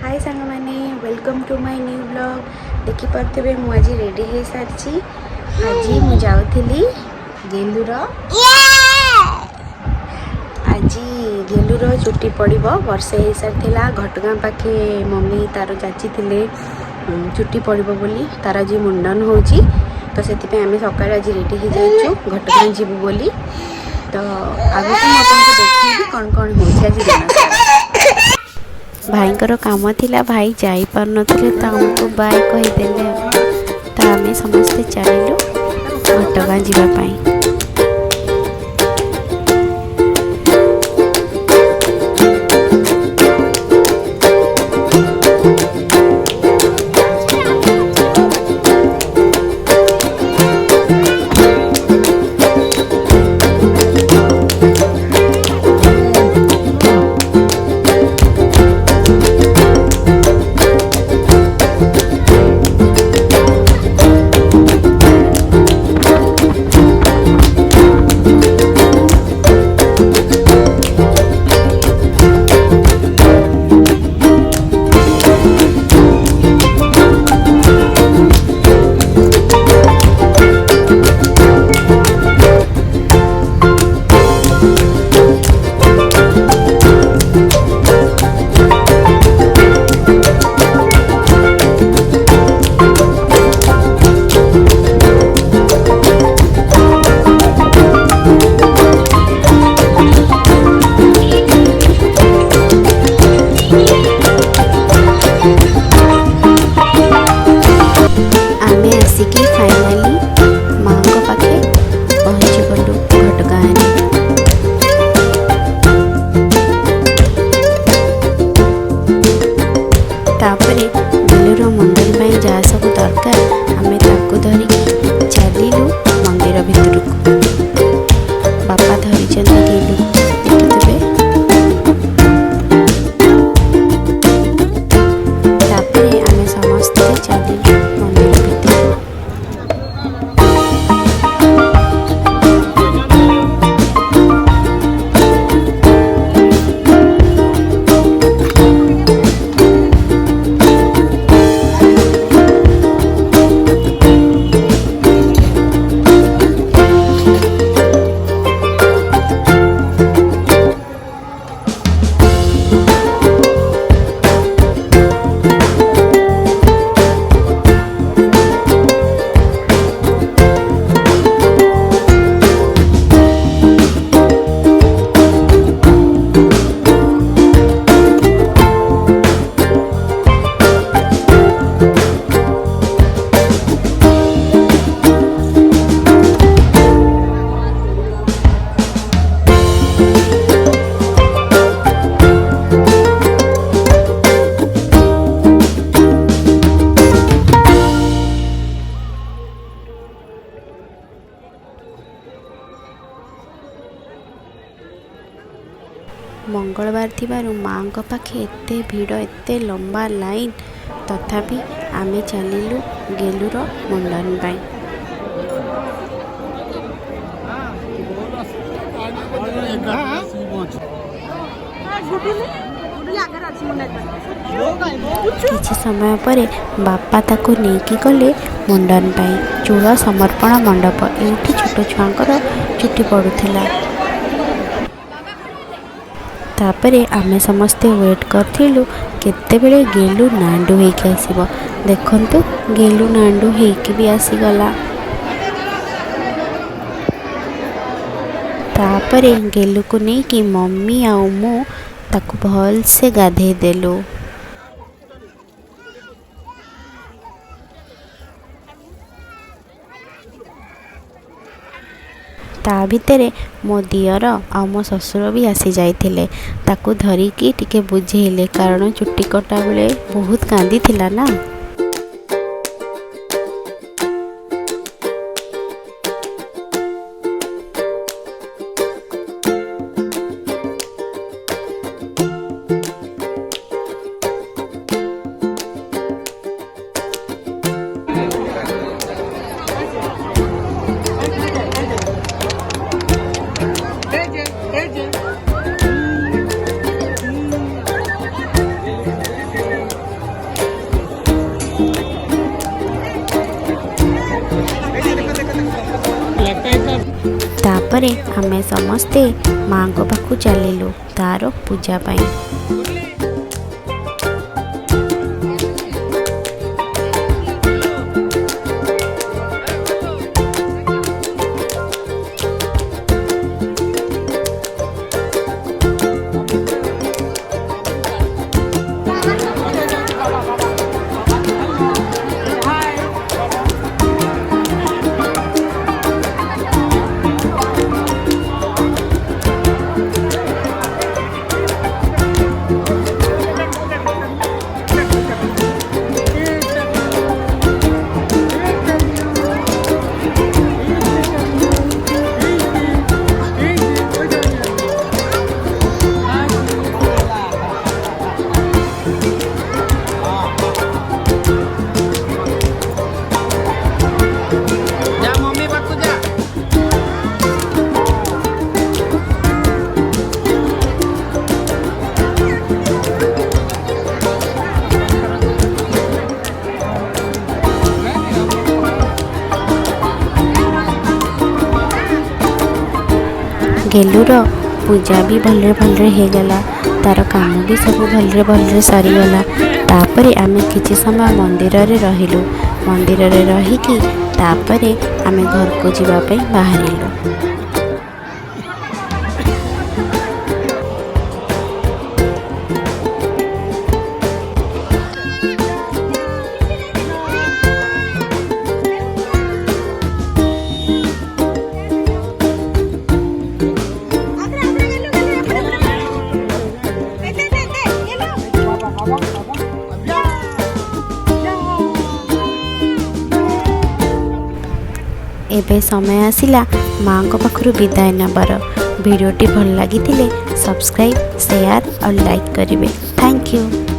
हाय सांग मैंने welcome to my new blog. देखिपे मुझे रेडी हो सारी। आज मुझे जाऊली गेलूर आज गेलूर चुटी पड़ वर्षे हो सारी। घटगाँ पाखे मम्मी तार जाची चुटी पड़ बोली तार आज मुंडन हो तो से आम सका आज रेडी हो जाइए घटगाँ जीवु बोली। तो आगे देखी कौन कौन हो भाईंकर काम थिला भाई जाई पार नथिले तो हमको बाय कहीदेले। तो आम समस्ते चलिलु घटगाँ जीवाई। गेलूर मंदिर जहाँ सब दरकार आम धरिकी चलिलु मंदिर भितर को। बापा धरी गेलू देखिए। तापर आम समस्ते चलिलु मंदिर भितर। मंगलवार थिबारु माँ पाखे एते भीड़ एते लंबा लाइन तथापि आमे चलिलु गेलूर मुंडन पाई। किछि समय पर बापा ताको नेकी गले मुंडन पाई चूल समर्पण मंडप। एठी छोट छुआंकर चुटी पड़ुथिला। तापरे आमे समस्ते वेट करथिलु केतेबेले गेलू नांडू होइके आसीबो। देखंतु गेलू नांडू होइके भी आसीगला। तापरे गेलू को नहीं कि मम्मी आउ मु ताकू भल से गाधे देलु। ता भितरे मो दियर आ मो ससुर भी आसी जाइथिले। ताकू धरिकी टिके बुझेइले कारण चुट्टी कटा बेले बहुत कांदी थिला ना। तापरे आमे समस्ते माँ को पाखु चलिलु तार पूजा पाई। गेलुर पूजा भी भलरे भलरे हो गला, तार काम भी सब भलरे भलरे सरीगला। तापरे आमे किछि समय मंदिर रे रहिलु, मंदिर रे रहिकी तापरे आमे घर को जीवा पे बाहरिलु। एबे समय आसिला माँ को पाखरु विदाय नबार। वीडियोटी भल लगी सब्सक्राइब शेयर और लाइक करेंगे। Thank you.